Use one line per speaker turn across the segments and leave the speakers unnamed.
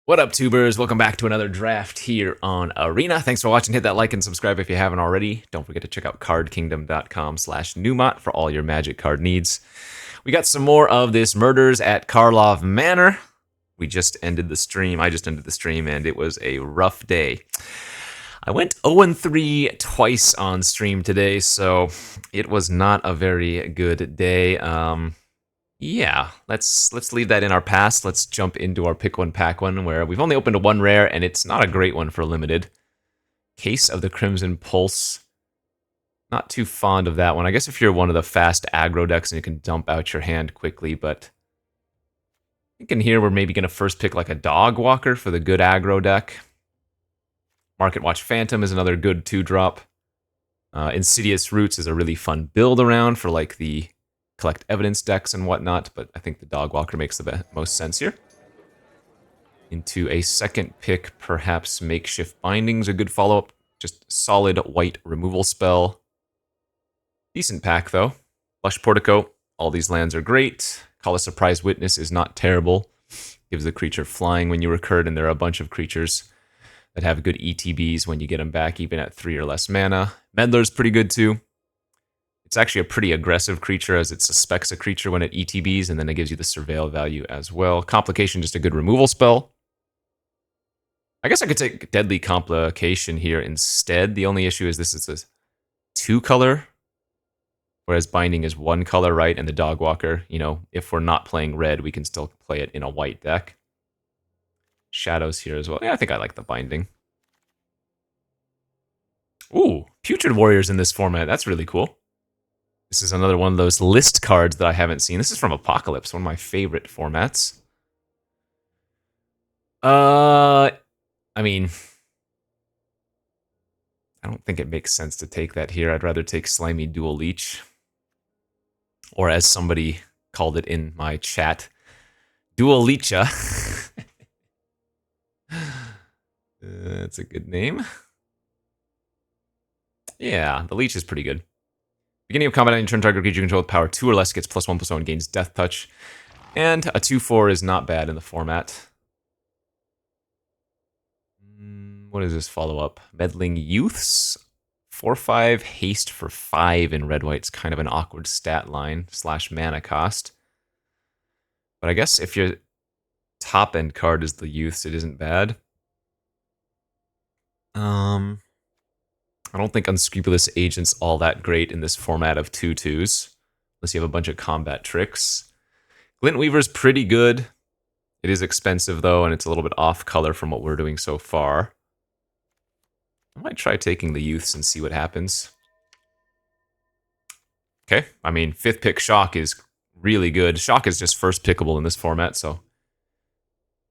What up, tubers? Welcome back to another draft here on Arena. Thanks for watching. Hit that like and subscribe if you haven't already. Don't forget to check out cardkingdom.com/Numot for all your Magic card needs. We got some more of this Murders at Karlov Manor. We just ended the stream. I just ended the stream, and it was a rough day. I went 0-3 twice on stream today, so it was not a very good day. Yeah, let's leave that in our past. Let's jump into our pick one, pack one, where we've only opened a one rare, and it's not a great one for limited. Case of the Crimson Pulse. Not too fond of that one. I guess if you're one of the fast aggro decks and you can dump out your hand quickly, but I think in here we're maybe going to first pick like a Dog Walker for the good aggro deck. Market Watch Phantom is another good 2-drop. Insidious Roots is a really fun build around for like the collect evidence decks and whatnot, but I think the Dog Walker makes the most sense here. Into a second pick, perhaps Makeshift Bindings, a good follow-up. Just solid white removal spell. Decent pack, though. Lush Portico, all these lands are great. Call a Surprise Witness is not terrible. Gives the creature flying when you recurred, and there are a bunch of creatures that have good ETBs when you get them back, even at 3 or less mana. Meddler's pretty good, too. It's actually a pretty aggressive creature as it suspects a creature when it ETBs, and then it gives you the surveil value as well. Complication, just a good removal spell. I guess I could take Deadly Complication here instead. The only issue is this is a 2-color, whereas Binding is 1 color, right? And the Dog Walker, you know, if we're not playing red, we can still play it in a white deck. Shadows here as well. Yeah, I think I like the Binding. Ooh, Putrid Warriors in this format. That's really cool. This is another one of those list cards that I haven't seen. This is from Apocalypse, one of my favorite formats. I mean, I don't think it makes sense to take that here. I'd rather take Slimy Dual Leech. Or as somebody called it in my chat, Dual Leecha. That's a good name. Yeah, the Leech is pretty good. Beginning of combat on your turn, target creature you control with power 2 or less gets +1/+1 and gains Death Touch. And a 2/4 is not bad in the format. What is this follow-up? Meddling Youths? 4/5, haste for 5 in red-white's kind of an awkward stat line / mana cost. But I guess if your top-end card is the Youths, it isn't bad. I don't think Unscrupulous Agent's all that great in this format of 2/2s, unless you have a bunch of combat tricks. Glint Weaver's pretty good. It is expensive, though, and it's a little bit off-color from what we're doing so far. I might try taking the Youths and see what happens. Okay, I mean, 5th pick Shock is really good. Shock is just first pickable in this format, so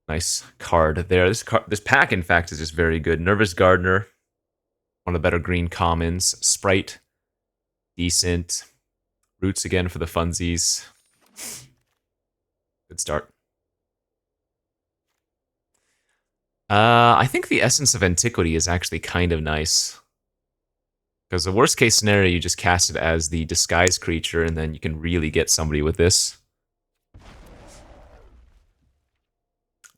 nice card there. This pack, in fact, is just very good. Nervous Gardener, one of the better green commons. Sprite, decent. Roots again for the funsies. Good start. I think the Essence of Antiquity is actually kind of nice. Because the worst case scenario, you just cast it as the disguise creature, and then you can really get somebody with this.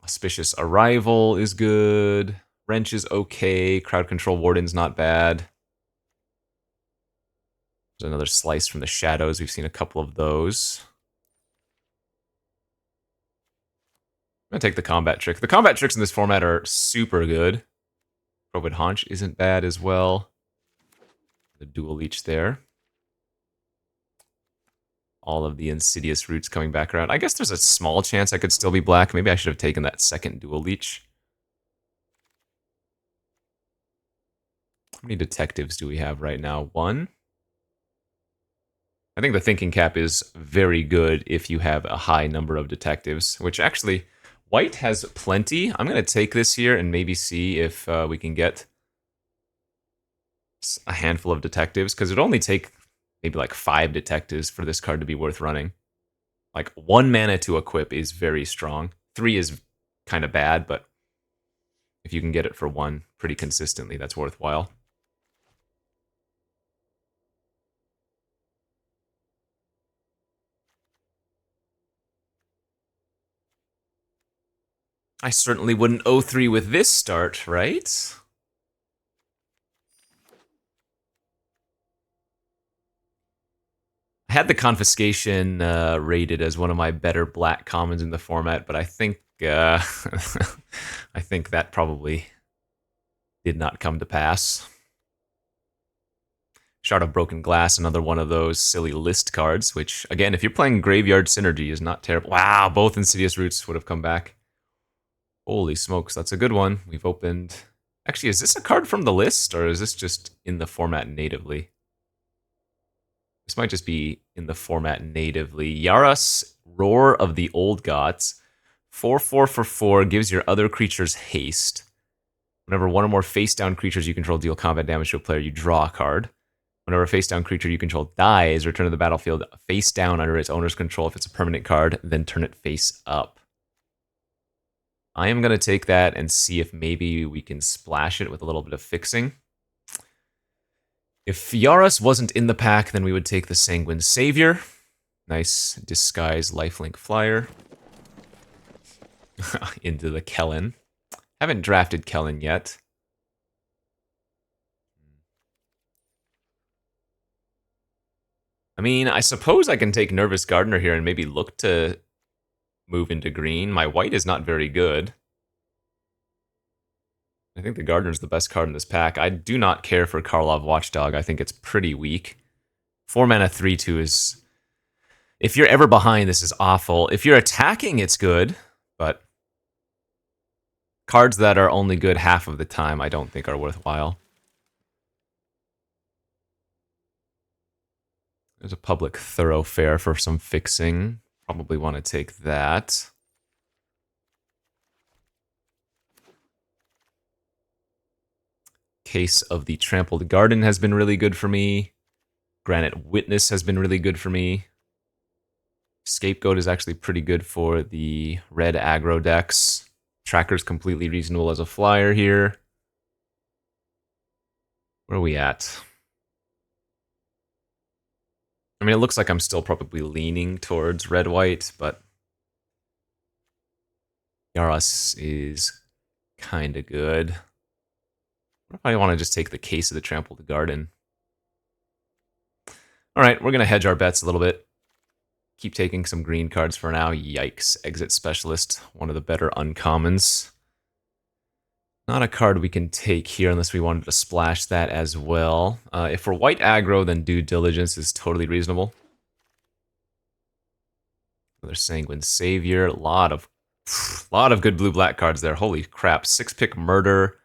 Auspicious Arrival is good. Wrench is okay. Crowd Control Warden's not bad. There's another Slice from the Shadows. We've seen a couple of those. I'm going to take the Combat Trick. The Combat Tricks in this format are super good. Probid Haunch isn't bad as well. The Dual Leech there. All of the Insidious Roots coming back around. I guess there's a small chance I could still be black. Maybe I should have taken that second Dual Leech. How many detectives do we have right now? 1. I think the thinking cap is very good if you have a high number of detectives, which actually, white has plenty. I'm going to take this here and maybe see if we can get a handful of detectives, because it'd only take maybe like 5 detectives for this card to be worth running. Like 1 mana to equip is very strong. 3 is kind of bad, but if you can get it for 1 pretty consistently, that's worthwhile. I certainly wouldn't 0-3 with this start, right? I had the Confiscation rated as one of my better black commons in the format, but I think I think that probably did not come to pass. Shard of Broken Glass, another one of those silly list cards, which, again, if you're playing Graveyard Synergy, is not terrible. Wow, both Insidious Roots would have come back. Holy smokes, that's a good one. We've opened... Actually, is this a card from the list, or is this just in the format natively? This might just be in the format natively. Yaras, Roar of the Old Gods. 4/4 for 4 gives your other creatures haste. Whenever one or more face-down creatures you control deal combat damage to a player, you draw a card. Whenever a face-down creature you control dies, return to the battlefield face-down under its owner's control if it's a permanent card, then turn it face-up. I am going to take that and see if maybe we can splash it with a little bit of fixing. If Yaras wasn't in the pack, then we would take the Sanguine Savior. Nice disguise lifelink flyer. Into the Kellen. Haven't drafted Kellen yet. I mean, I suppose I can take Nervous Gardener here and maybe look to move into green. My white is not very good. I think the Gardener's the best card in this pack. I do not care for Karlov Watchdog. I think it's pretty weak. 4 mana 3/2 is... If you're ever behind, this is awful. If you're attacking, it's good, but cards that are only good half of the time I don't think are worthwhile. There's a Public Thoroughfare for some fixing. Probably want to take that. Case of the Trampled Garden has been really good for me. Granite Witness has been really good for me. Scapegoat is actually pretty good for the red aggro decks. Tracker's completely reasonable as a flyer here. Where are we at? I mean, it looks like I'm still probably leaning towards red-white, but Yaras is kind of good. What if I want to just take the Case of the Trampled Garden? Alright, we're going to hedge our bets a little bit. Keep taking some green cards for now. Yikes. Exit Specialist, one of the better uncommons. Not a card we can take here unless we wanted to splash that as well. If we're white aggro, then Due Diligence is totally reasonable. Another Sanguine Savior. A lot of good blue-black cards there. Holy crap. 6-pick Murder,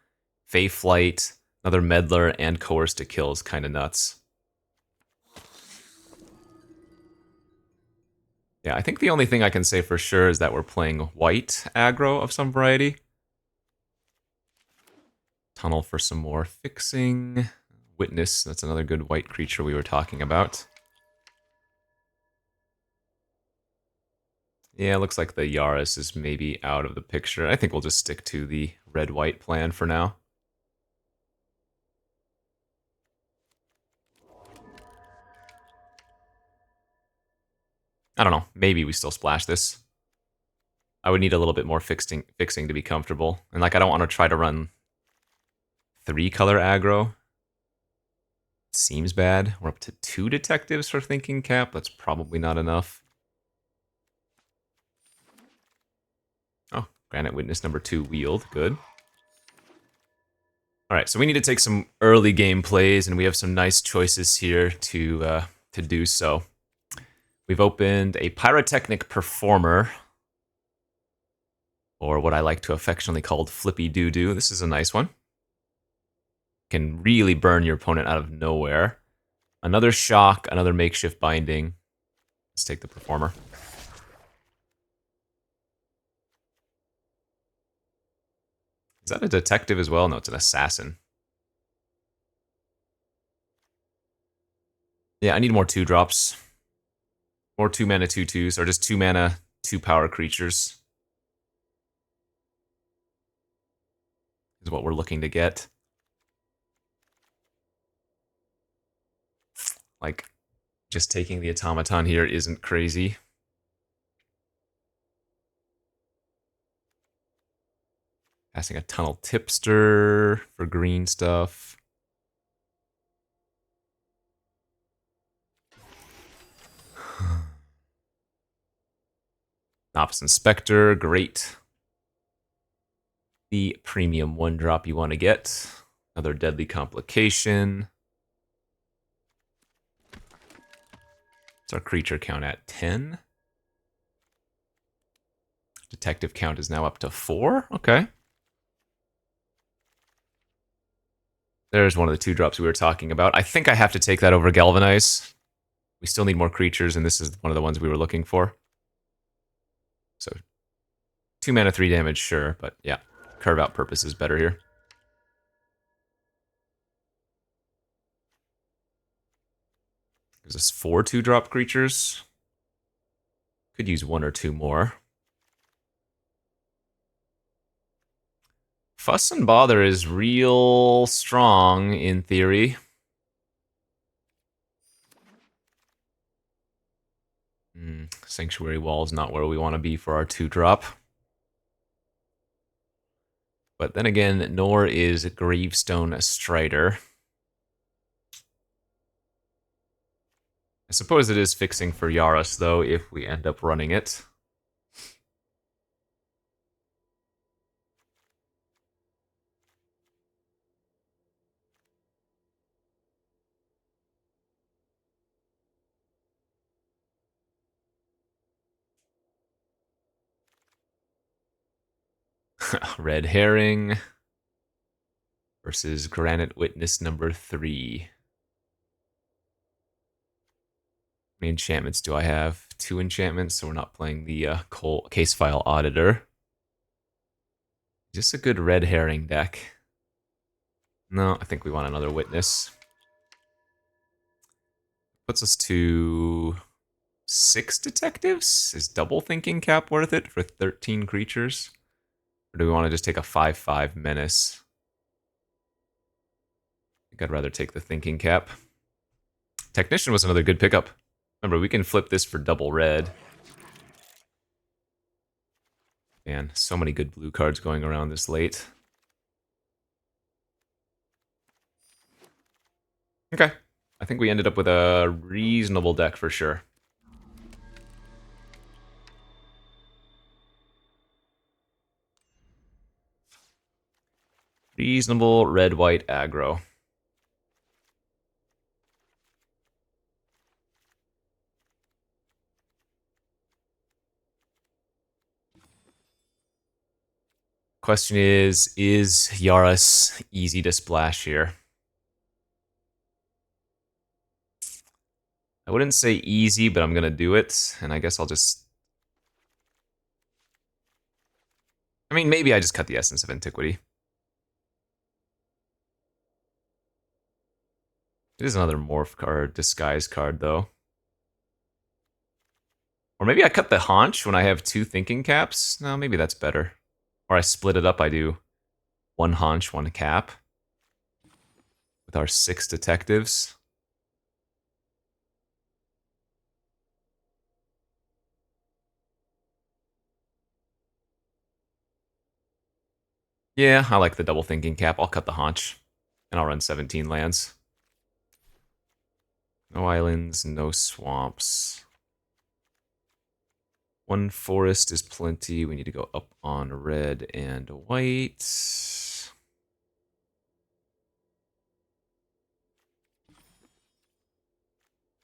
Fey Flight, another Meddler, and Coerce to Kill is kind of nuts. Yeah, I think the only thing I can say for sure is that we're playing white aggro of some variety. Tunnel for some more fixing. Witness, that's another good white creature we were talking about. Yeah, it looks like the Yaris is maybe out of the picture. I think we'll just stick to the red-white plan for now. I don't know. Maybe we still splash this. I would need a little bit more fixing to be comfortable. And like, I don't want to try to run 3-color aggro. Seems bad. We're up to 2 detectives for Thinking Cap. That's probably not enough. Oh, Granite Witness number 2 wield. Good. Alright, so we need to take some early game plays, and we have some nice choices here to do so. We've opened a Pyrotechnic Performer, or what I like to affectionately call Flippy Doo Doo. This is a nice one. Can really burn your opponent out of nowhere. Another Shock, another Makeshift Binding. Let's take the Performer. Is that a detective as well? No, it's an assassin. Yeah, I need more 2-drops. More 2-mana 2/2s, or just 2-mana 2-power creatures. Is what we're looking to get. Like, just taking the Automaton here isn't crazy. Passing a Tunnel Tipster for green stuff. Novice Inspector, great. The premium 1-drop you want to get. Another Deadly Complication. What's our creature count at? 10? Detective count is now up to 4? Okay. There's one of the 2-drops we were talking about. I think I have to take that over Galvanize. We still need more creatures, and this is one of the ones we were looking for. So, 2 mana, 3 damage, sure, but yeah, carve out purpose is better here. Gives us 4 2-drop creatures. Could use 1 or 2 more. Fuss and Bother is real strong in theory. Sanctuary Wall is not where we want to be for our 2-drop. But then again, nor is Gravestone Strider. I suppose it is fixing for Yaris, though, if we end up running it. Red Herring versus Granite Witness number 3. How many enchantments do I have? 2 enchantments, so we're not playing the Case File Auditor. Just a good Red Herring deck. No, I think we want another Witness. Puts us to 6 detectives? Is double thinking cap worth it for 13 creatures? Or do we want to just take a 5/5 menace? I think I'd rather take the thinking cap. Technician was another good pickup. Remember, we can flip this for double red. Man, so many good blue cards going around this late. Okay. I think we ended up with a reasonable deck for sure. Reasonable red-white aggro. Question is Yaris easy to splash here? I wouldn't say easy, but I'm going to do it, and I guess I'll just... I mean, maybe I just cut the Essence of Antiquity. It is another Morph card, Disguise card, though. Or maybe I cut the Haunch when I have 2 Thinking Caps? No, maybe that's better. Or I split it up, I do 1 Haunch, 1 Cap. With our 6 detectives. Yeah, I like the double thinking cap. I'll cut the Haunch. And I'll run 17 lands. No islands, no swamps. 1 forest is plenty. We need to go up on red and white.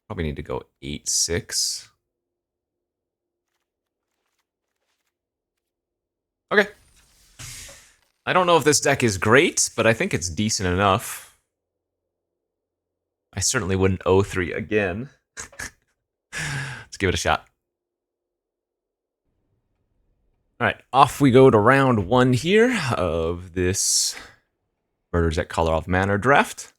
Probably need to go 8/6. Okay. I don't know if this deck is great, but I think it's decent enough. I certainly wouldn't 0-3 again. Let's give it a shot. Alright, off we go to round 1 here of this Murders at Karlov Manor draft.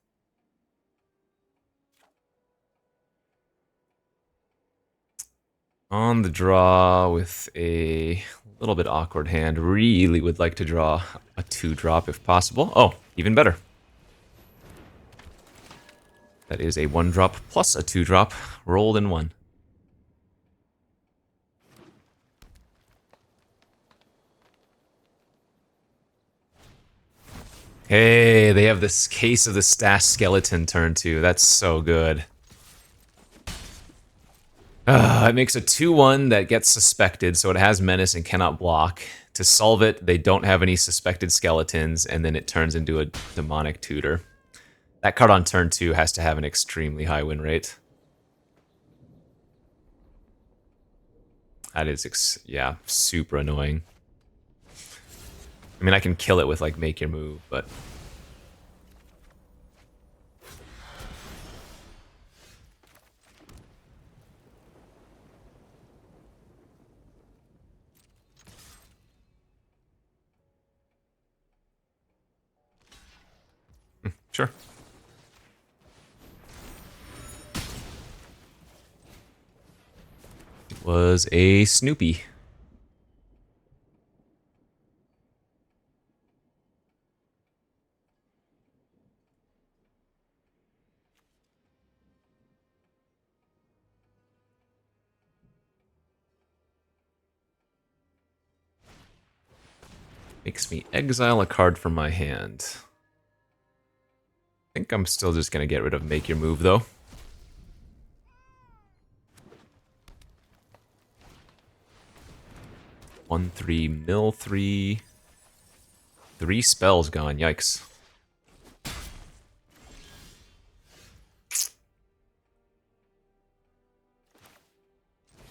On the draw with a little bit awkward hand. Really would like to draw a 2-drop if possible. Oh, even better. That is a 1-drop plus a 2-drop rolled in 1. Hey, they have this Case of the Stash Skeleton turn 2. That's so good. It makes a 2/1 that gets suspected, so it has menace and cannot block. To solve it, they don't have any suspected skeletons, and then it turns into a demonic tutor. That card on turn 2 has to have an extremely high win rate. That is, yeah, super annoying. I mean, I can kill it with, like, make your move, but... Sure. It was a Snoopy. Makes me exile a card from my hand. I think I'm still just going to get rid of Make Your Move, though. 1/3, mill 3. 3 spells gone, yikes.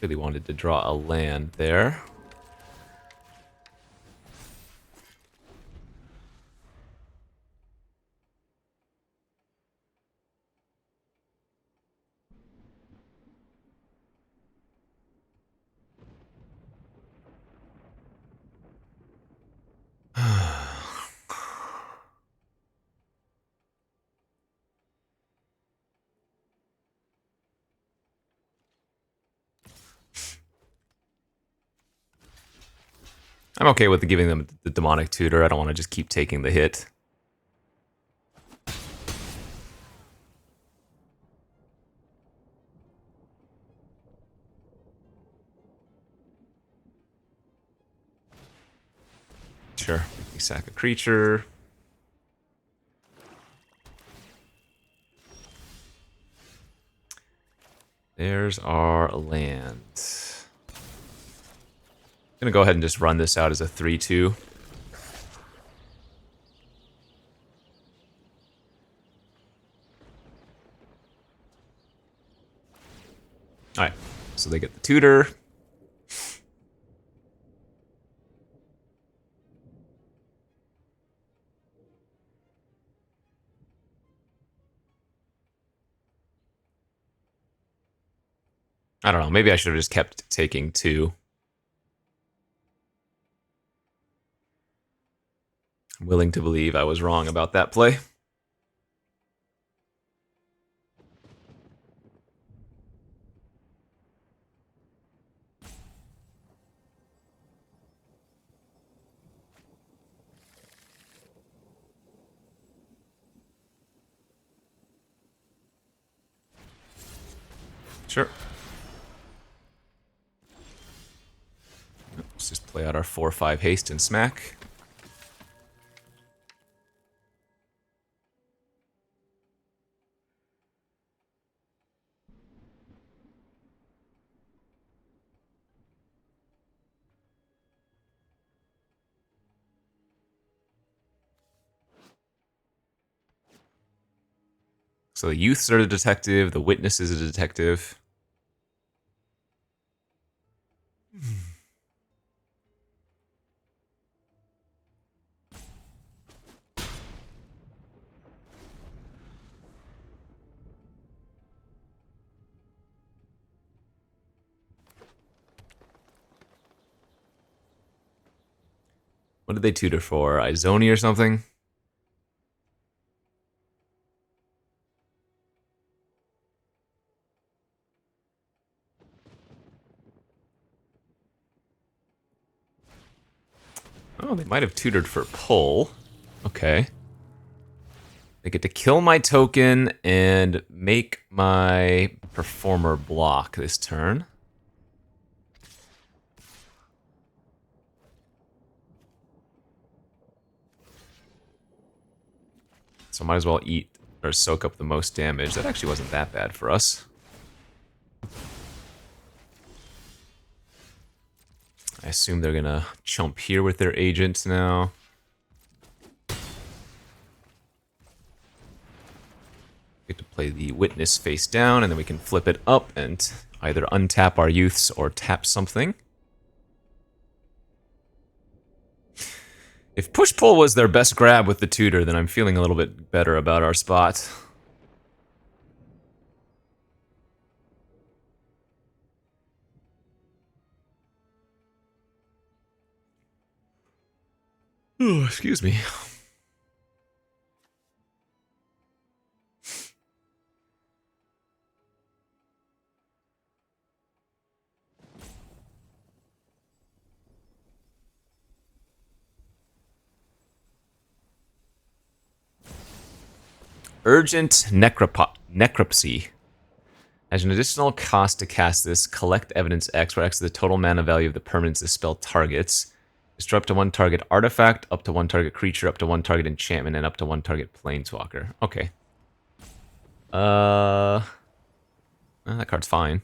Really wanted to draw a land there. I'm okay with giving them the demonic tutor. I don't want to just keep taking the hit. Sure, we sack a creature. There's our land. I'm gonna go ahead and just run this out as a 3/2. Alright, so they get the tutor. I don't know, maybe I should have just kept taking 2. I'm willing to believe I was wrong about that play. Sure. Let's just play out our 4/5 haste and smack. So the youths are the detective, the witness is a detective. What did they tutor for? Izoni or something? Oh, they might have tutored for pull. Okay. They get to kill my token and make my performer block this turn. So might as well eat or soak up the most damage. That actually wasn't that bad for us. I assume they're gonna chump here with their agent now. Get to play the witness face down, and then we can flip it up and either untap our youths or tap something. If push-pull was their best grab with the tutor, then I'm feeling a little bit better about our spot. Oh, excuse me. Urgent Necropsy. As an additional cost to cast this, collect evidence X, where X is the total mana value of the permanents this spell targets. Destroy up to one target artifact, up to one target creature, up to one target enchantment, and up to one target planeswalker. Okay. That card's fine.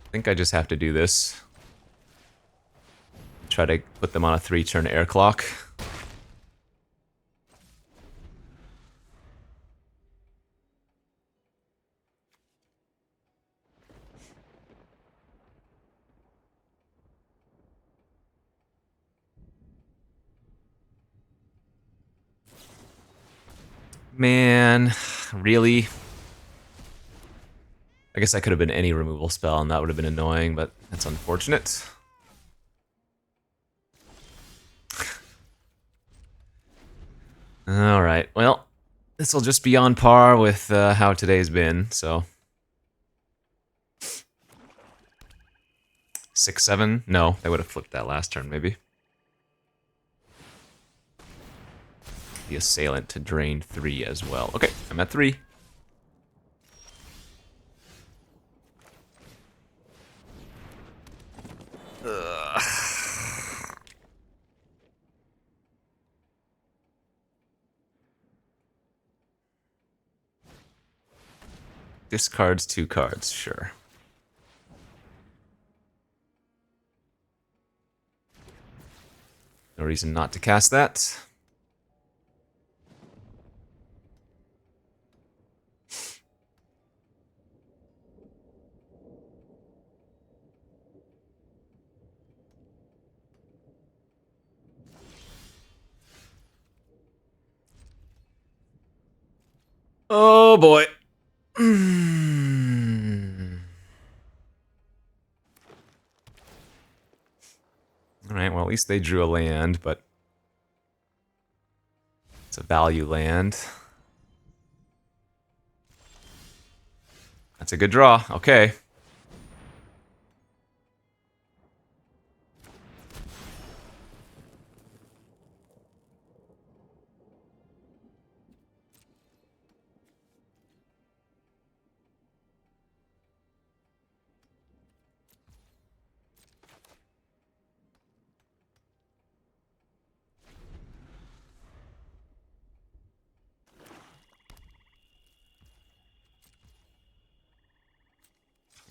I think I just have to do this. Try to put them on a 3-turn air clock. Man, really? I guess that could have been any removal spell, and that would have been annoying, but that's unfortunate. Alright, well, this will just be on par with how today's been, so... 6-7? No, they would have flipped that last turn, maybe. The assailant to drain 3 as well. Okay, I'm at 3. Ugh. Discards 2 cards, sure. No reason not to cast that. Oh boy. Alright, well at least they drew a land, but it's a value land. That's a good draw. Okay.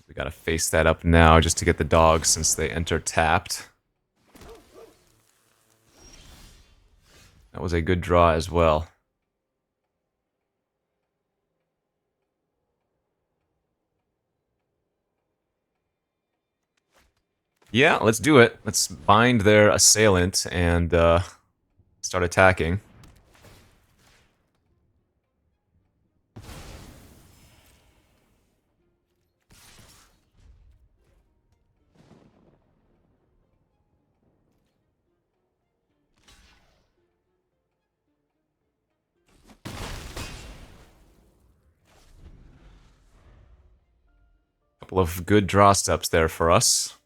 We gotta face that up now just to get the dogs since they enter tapped. That was a good draw as well. Yeah, let's do it. Let's bind their assailant and start attacking. Couple of good draw steps there for us.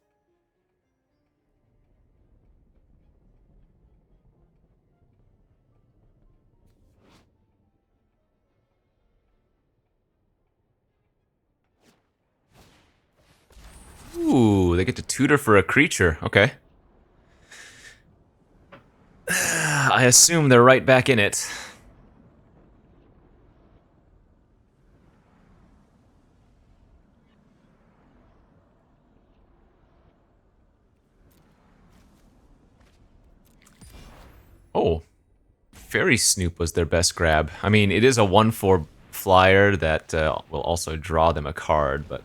Ooh, they get to tutor for a creature. Okay. I assume they're right back in it. Oh, Fairy Snoop was their best grab. I mean, it is a 1/4 flyer that will also draw them a card, but...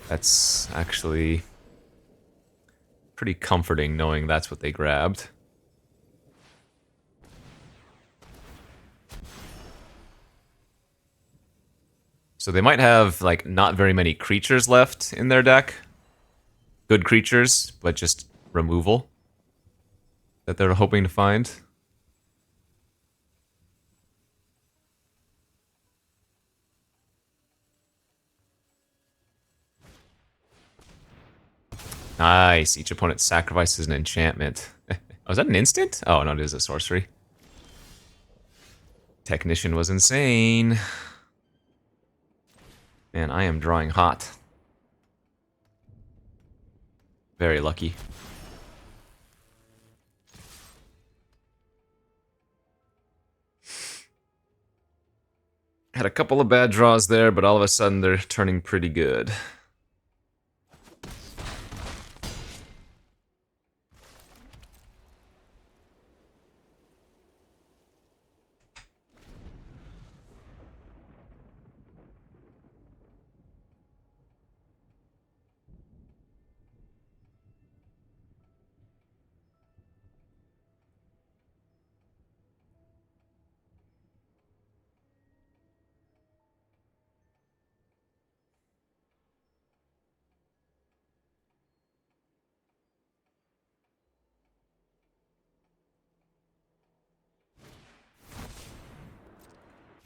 That's actually pretty comforting knowing that's what they grabbed. So they might have, like, not very many creatures left in their deck. Good creatures, but just removal that they're hoping to find. Nice. Each opponent sacrifices an enchantment. Oh, is that an instant? Oh, no, it is a sorcery. Technician was insane. Man, I am drawing hot. Very lucky. Had a couple of bad draws there, but all of a sudden they're turning pretty good.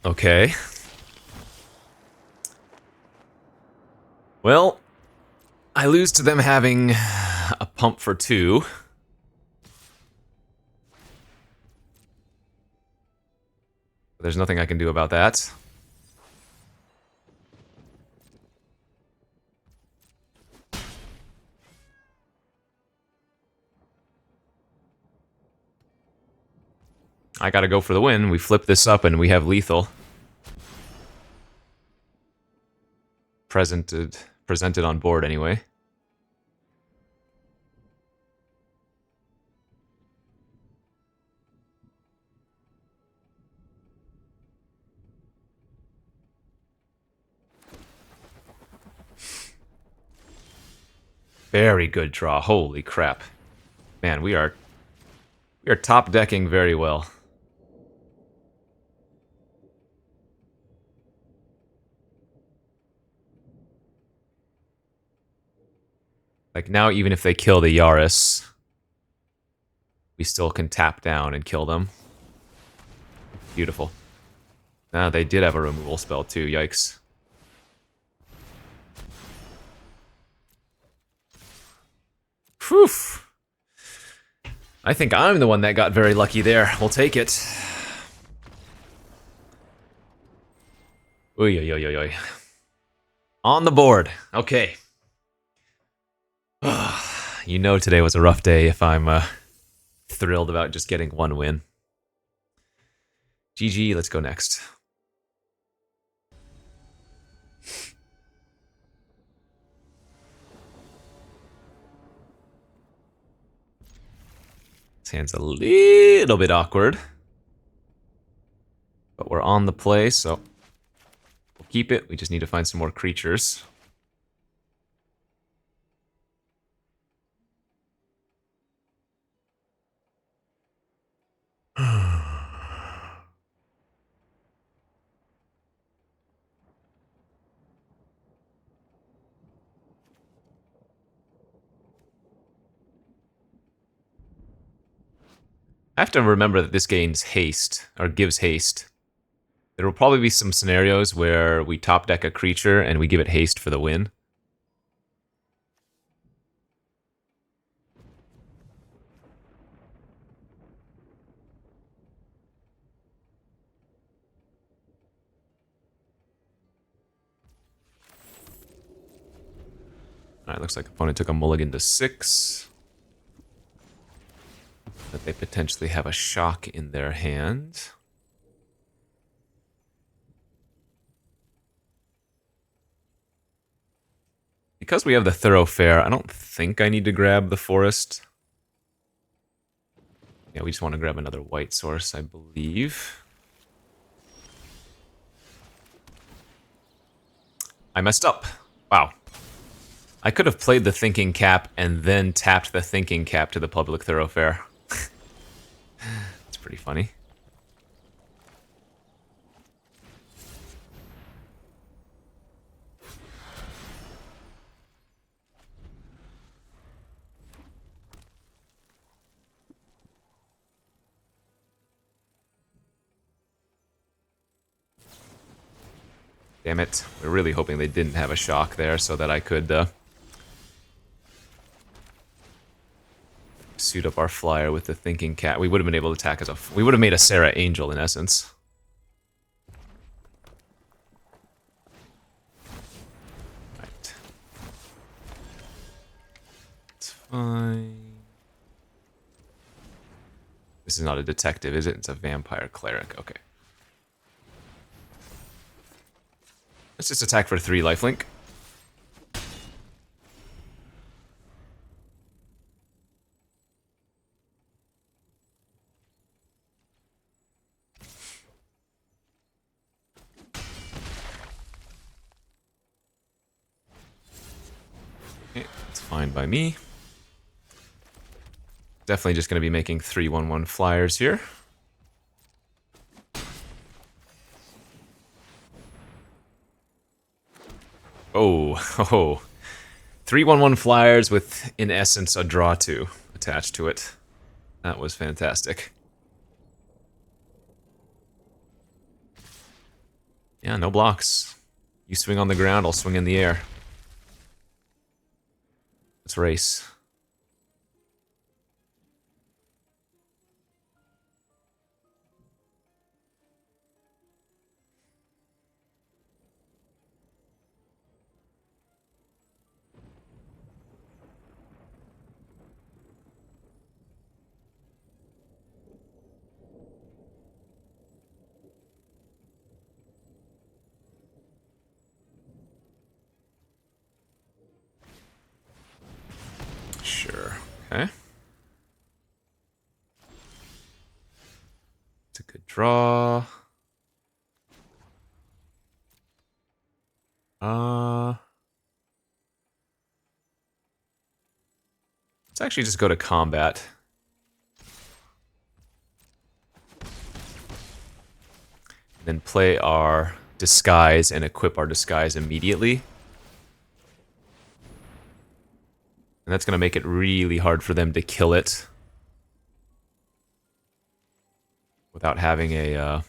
Okay. Well, I lose to them having a pump for 2. There's nothing I can do about that. I gotta go for the win. We flip this up and we have lethal. Presented on board anyway. Very good draw. Holy crap. Man, we are top decking very well. Like, now even if they kill the Yaris, we still can tap down and kill them. Beautiful. Ah, they did have a removal spell too, yikes. Whew. I think I'm the one that got very lucky there. We'll take it. Oy, oy, oy, oy, oy. On the board. Okay. You know today was a rough day if I'm thrilled about just getting one win. GG, let's go next. This hand's a little bit awkward. But we're on the play, so we'll keep it. We just need to find some more creatures. I have to remember that this gains haste, or gives haste. There will probably be some scenarios where we top deck a creature and we give it haste for the win. Alright, looks like opponent took a mulligan to 6. That they potentially have a shock in their hand. Because we have the Thoroughfare, I don't think I need to grab the Forest. Yeah, we just want to grab another white source, I believe. I messed up. Wow. I could have played the Thinking Cap and then tapped the Thinking Cap to the Public Thoroughfare. It's pretty funny. Damn it. We're really hoping they didn't have a shock there so that I could suit up our flyer with the Thinking Cat. We would have been able to attack as a... We would have made a Sarah Angel, in essence. Right. It's fine. This is not a detective, is it? It's a vampire cleric. Okay. Let's just attack for 3 lifelink. Okay, that's fine by me. Definitely just going to be making 3/1/1 flyers here. Oh. 3/1/1 flyers with, in essence, a draw 2 attached to it. That was fantastic. Yeah, no blocks. You swing on the ground, I'll swing in the air. Let's race. Sure. Okay. It's a good draw. Let's actually just go to combat. Then play our disguise and equip our disguise immediately. And that's going to make it really hard for them to kill it without having a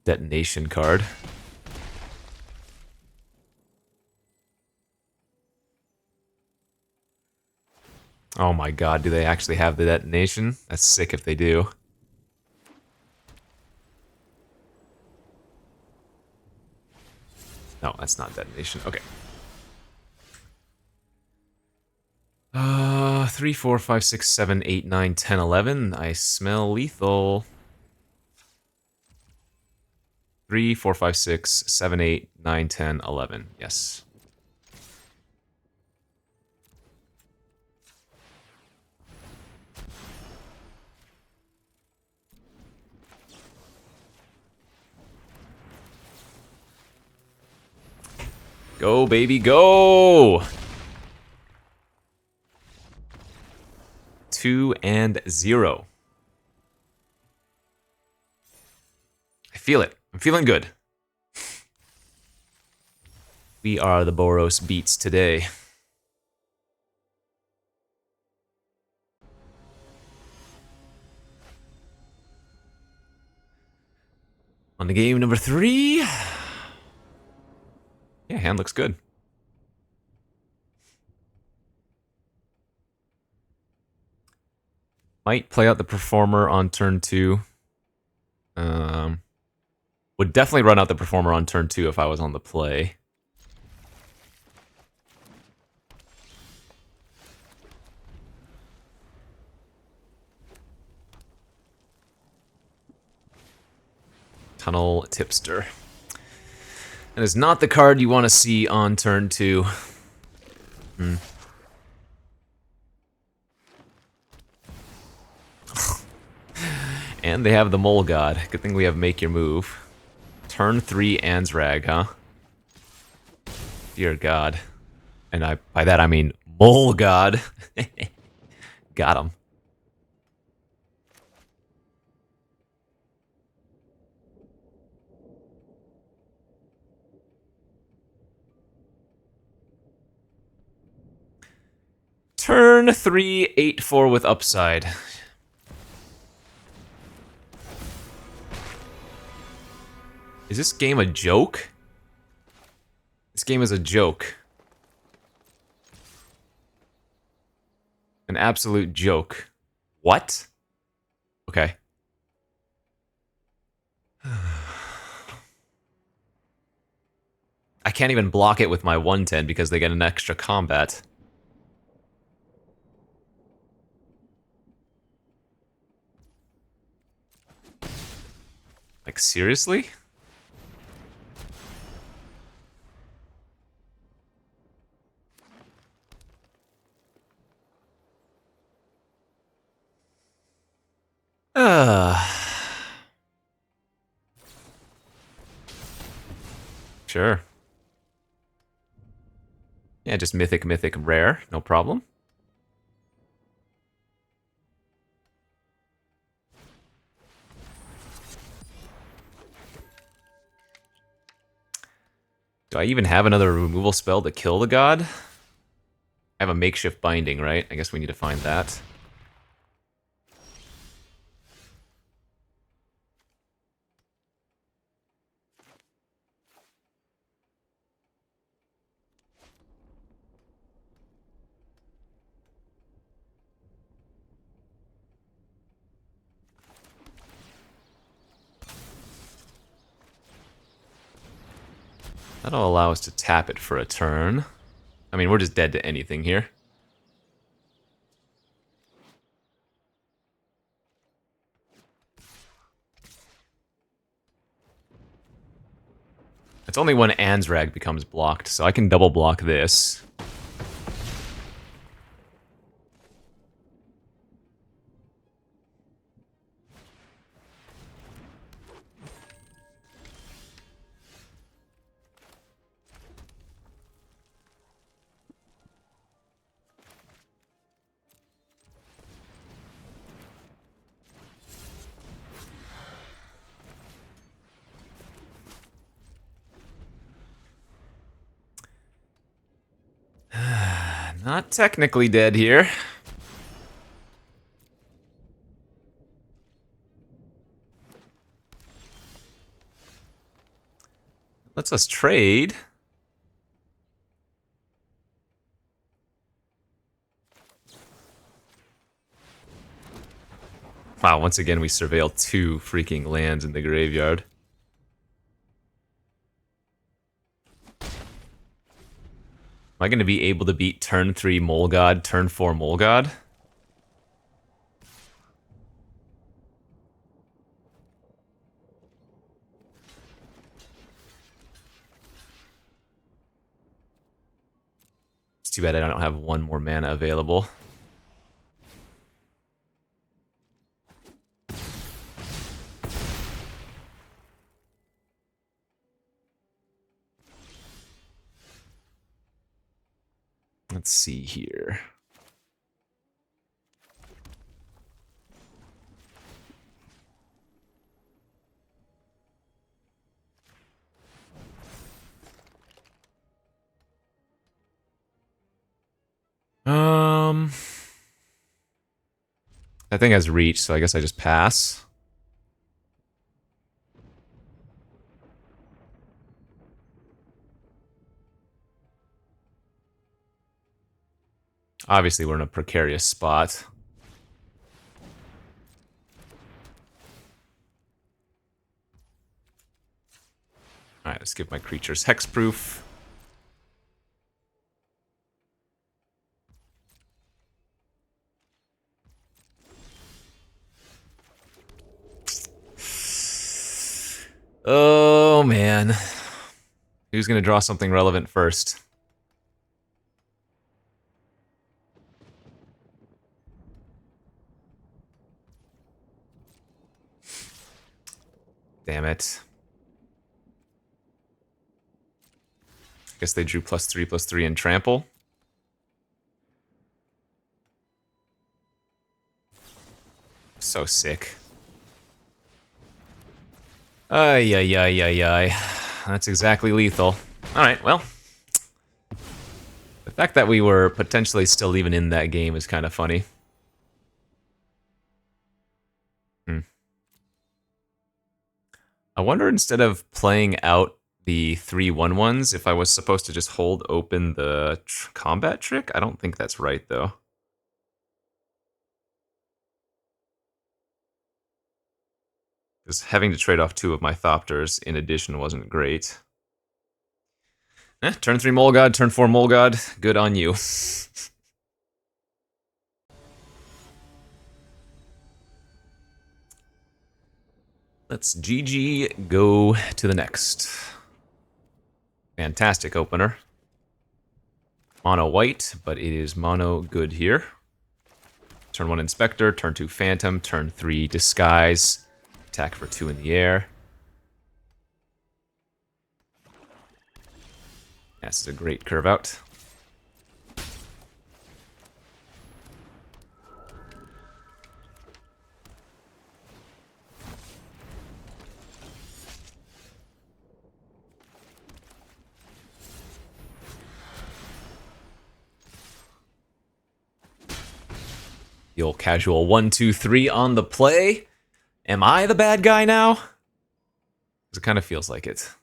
detonation card. Oh my god, do they actually have the detonation? That's sick if they do. No, that's not detonation. Okay. 3, 4, 5, 6, 7, 8, 9, 10, 11. I smell lethal. 3, 4, 5, 6, 7, 8, 9, 10, 11. Yes. Go, baby, go! 2 and 0. I feel it. I'm feeling good. We are the Boros beats today. On to game number 3. Yeah, hand looks good. Might play out the Performer on turn 2. Would definitely run out the Performer on turn 2 if I was on the play. Tunnel Tipster. That is not the card you want to see on turn 2. And they have the Mole God. Good thing we have Make Your Move. Turn 3 Ansrag, huh? Dear God. And by that I mean Mole God. Got him. Turn 3, 8-4 with upside. Is this game a joke? This game is a joke. An absolute joke. What? Okay. I can't even block it with my 110 because they get an extra combat. Like, seriously? Sure. Yeah, just mythic, rare. No problem. Do I even have another removal spell to kill the god? I have a makeshift binding, right? I guess we need to find that. That'll allow us to tap it for a turn. I mean, we're just dead to anything here. It's only when Ansrag becomes blocked, so I can double block this. Not technically dead here. Lets us trade. Wow, once again we surveil 2 freaking lands in the graveyard. Am I going to be able to beat turn 3 Mole God, turn 4 Mole God? It's too bad I don't have 1 more mana available. Let's see here. That thing has reach, so I guess I just pass. Obviously, we're in a precarious spot. Alright, let's give my creatures hexproof. Oh, man. Who's going to draw something relevant first? Damn it. I guess they drew +3/+3 and trample. So sick. Ay, ay, ay, ay, ay. That's exactly lethal. Alright, well. The fact that we were potentially still even in that game is kind of funny. I wonder, instead of playing out the 3/1/1s, if I was supposed to just hold open the combat trick? I don't think that's right, though. Because having to trade off 2 of my Thopters in addition wasn't great. Turn 3 Mole God, turn 4 Mole God. Good on you. Let's GG go to the next. Fantastic opener. Mono white, but it is mono good here. Turn 1 Inspector, turn 2 Phantom, turn 3 Disguise. Attack for 2 in the air. This is a great curve out. The old casual 1, 2, 3 on the play. Am I the bad guy now? Because it kind of feels like it.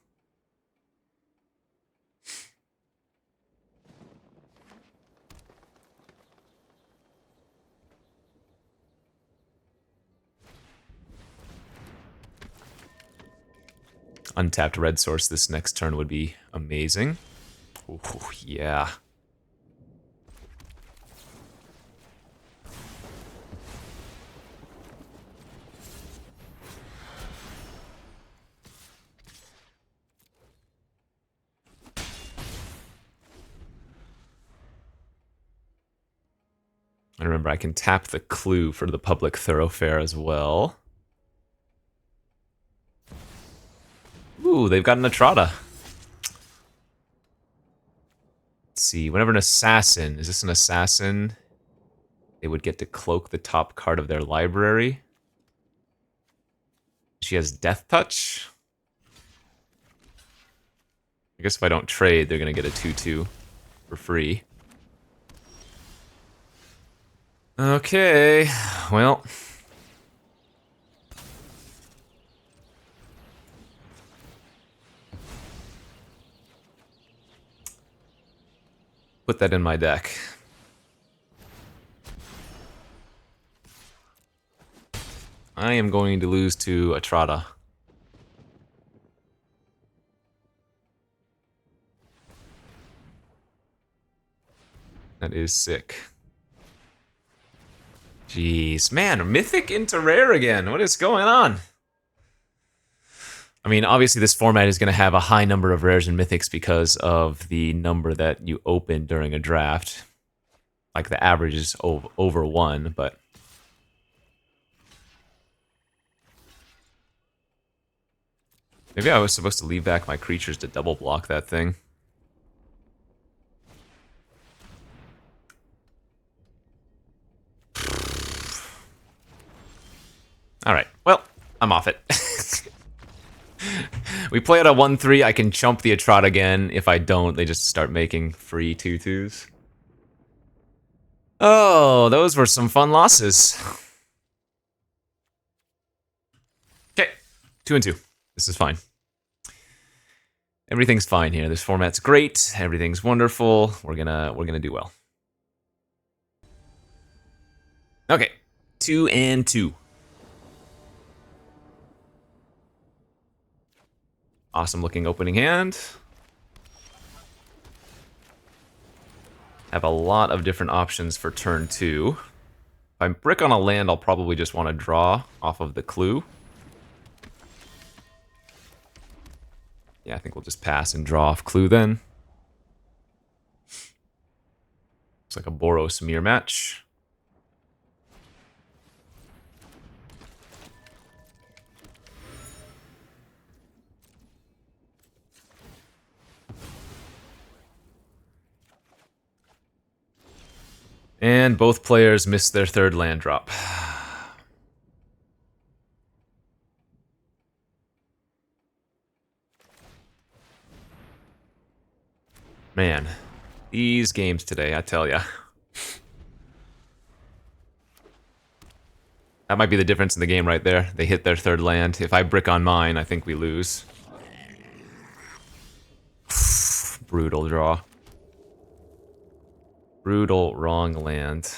Untapped red source this next turn would be amazing. Ooh, yeah. And remember, I can tap the clue for the public thoroughfare as well. Ooh, they've got an Atrata. Let's see, whenever an assassin, is this an assassin? They would get to cloak the top card of their library. She has Death Touch. I guess if I don't trade, they're going to get a 2/2 for free. Okay, well. Put that in my deck. I am going to lose to Atrata. That is sick. Jeez, man, Mythic into Rare again. What is going on? I mean, obviously this format is going to have a high number of Rares and Mythics because of the number that you open during a draft. Like, the average is over 1, but... Maybe I was supposed to leave back my creatures to double block that thing. Alright, well, I'm off it. We play at a 1/3, I can chump the Atrata again. If I don't, they just start making free 2/2s. Oh, those were some fun losses. Okay, 2 and 2. This is fine. Everything's fine here. This format's great. Everything's wonderful. We're gonna do well. Okay, 2 and 2. Awesome looking opening hand. Have a lot of different options for turn 2. If I brick on a land, I'll probably just want to draw off of the clue. Yeah, I think we'll just pass and draw off Clue then. Looks like a Boros mirror match. And both players missed their third land drop. Man, these games today, I tell ya. That might be the difference in the game right there. They hit their third land. If I brick on mine, I think we lose. Brutal draw. Brutal wrong land.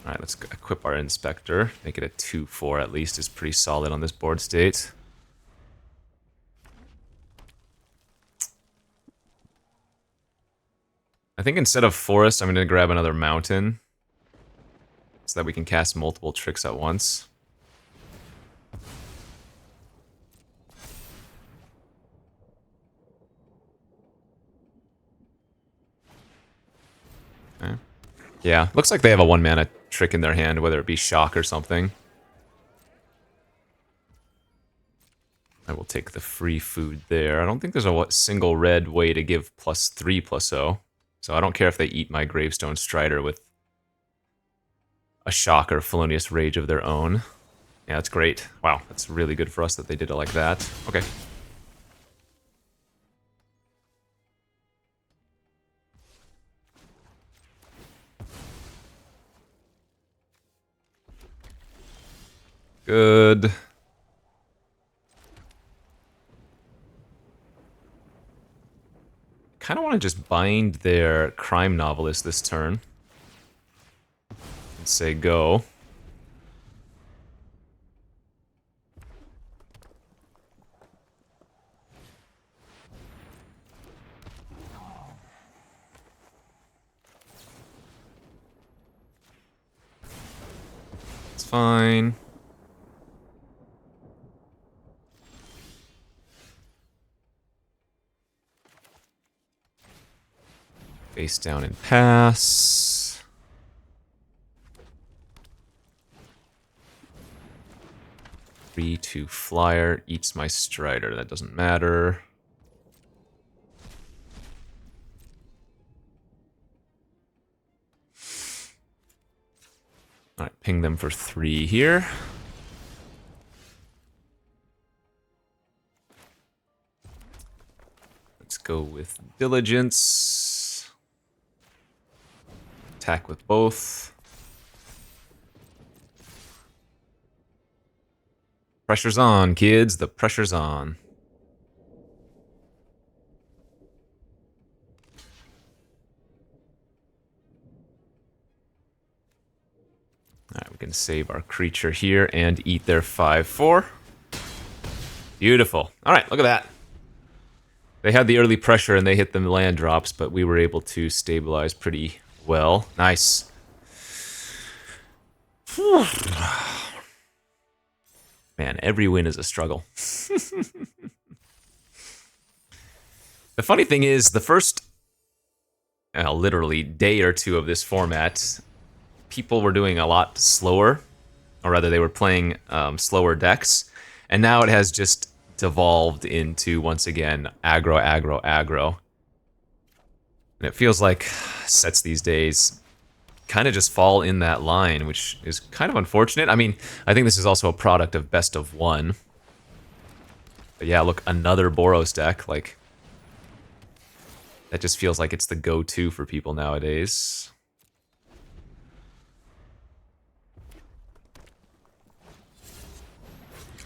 Alright, let's equip our Inspector. Make it a 2-4 at least is pretty solid on this board state. I think instead of Forest, I'm going to grab another Mountain. So that we can cast multiple tricks at once. Okay. Yeah, looks like they have a 1-mana trick in their hand, whether it be Shock or something. I will take the free food there. I don't think there's a single red way to give +3/+0. So I don't care if they eat my Gravestone Strider with a Shock or Felonious Rage of their own. Yeah, that's great. Wow, that's really good for us that they did it like that. Okay. Good. Kind of want to just bind their Crime Novelist this turn. And say go. It's fine. Face down and pass. Three, 2 flyer. Eats my Strider. That doesn't matter. Alright, ping them for 3 here. Let's go with Diligence. Attack with both. Pressure's on, kids. The pressure's on. Alright, we can save our creature here and eat their 5/4. Beautiful. Alright, look at that. They had the early pressure and they hit the land drops, but we were able to stabilize pretty well. Nice. Man, every win is a struggle. The funny thing is, the first, literally, day or two of this format, people were doing a lot slower, or rather they were playing slower decks, and now it has just devolved into, once again, aggro, aggro, aggro. And it feels like sets these days kind of just fall in that line, which is kind of unfortunate. I mean, I think this is also a product of best of one. But yeah, look, another Boros deck, like, that just feels like it's the go-to for people nowadays.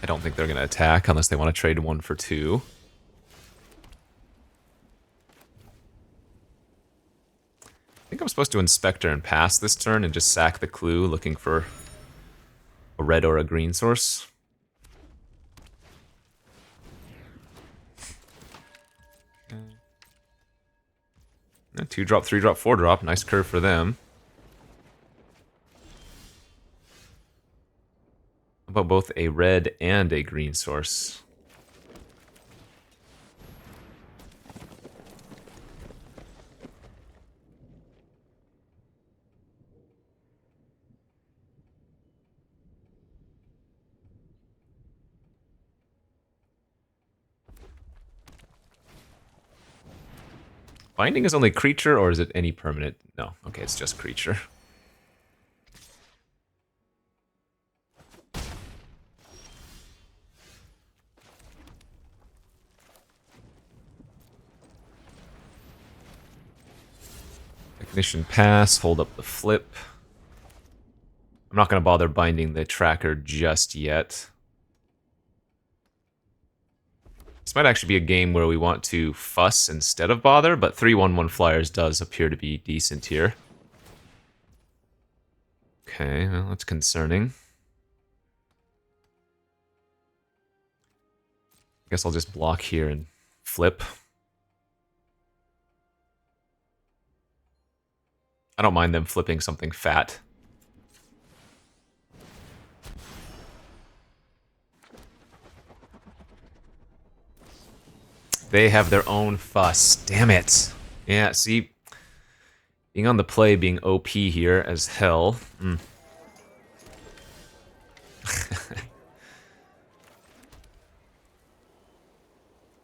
I don't think they're going to attack unless they want to trade 1 for 2. I think I'm supposed to Inspector and pass this turn and just sack the Clue, looking for a red or a green source. Okay. 2-drop, 3-drop, 4-drop. Nice curve for them. How about both a red and a green source? Binding is only creature, or is it any permanent? No. Okay, it's just creature. Ignition pass, hold up the flip. I'm not going to bother binding the tracker just yet. This might actually be a game where we want to fuss instead of bother, but 3/1/1 flyers does appear to be decent here. Okay, well, that's concerning. I guess I'll just block here and flip. I don't mind them flipping something fat. They have their own fuss. Damn it. Yeah, see, being on the play, being OP here as hell.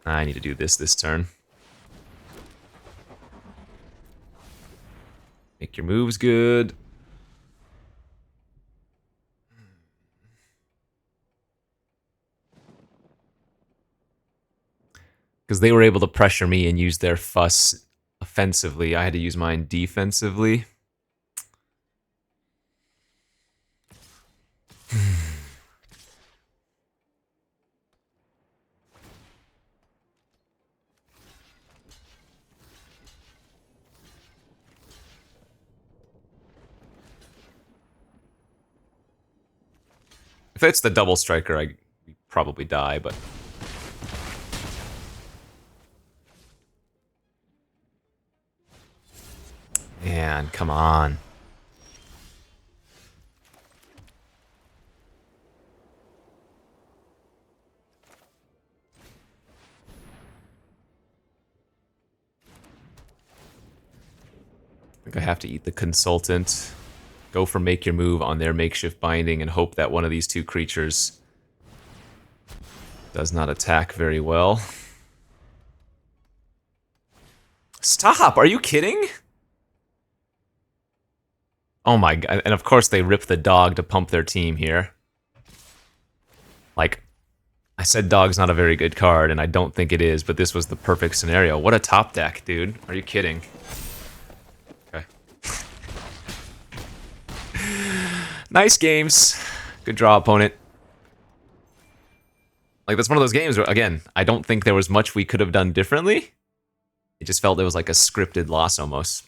I need to do this turn. Make your moves good. Because they were able to pressure me and use their fuss offensively. I had to use mine defensively. If it's the double striker, I probably die, but... Man, come on. I think I have to eat the consultant. Go for make your move on their makeshift binding and hope that one of these two creatures does not attack very well. Stop! Are you kidding? Oh my god, and of course they rip the dog to pump their team here. Like, I said dog's not a very good card, and I don't think it is, but this was the perfect scenario. What a top deck, dude. Are you kidding? Okay. Nice games. Good draw, opponent. Like, that's one of those games where, again, I don't think there was much we could have done differently. It just felt it was like a scripted loss almost.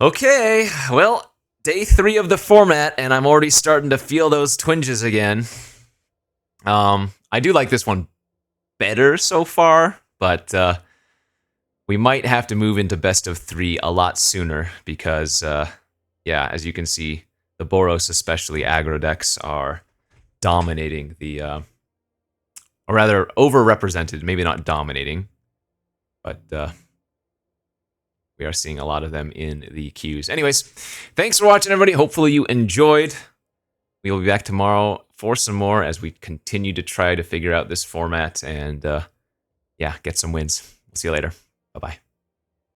Okay, well, day 3 of the format, and I'm already starting to feel those twinges again. I do like this one better so far, but we might have to move into best of 3 a lot sooner because, yeah, as you can see, the Boros, especially aggro decks, are dominating the, or rather, overrepresented, maybe not dominating, but we are seeing a lot of them in the queues. Anyways, thanks for watching, everybody. Hopefully you enjoyed. We will be back tomorrow for some more as we continue to try to figure out this format and, yeah, get some wins. We'll see you later. Bye-bye.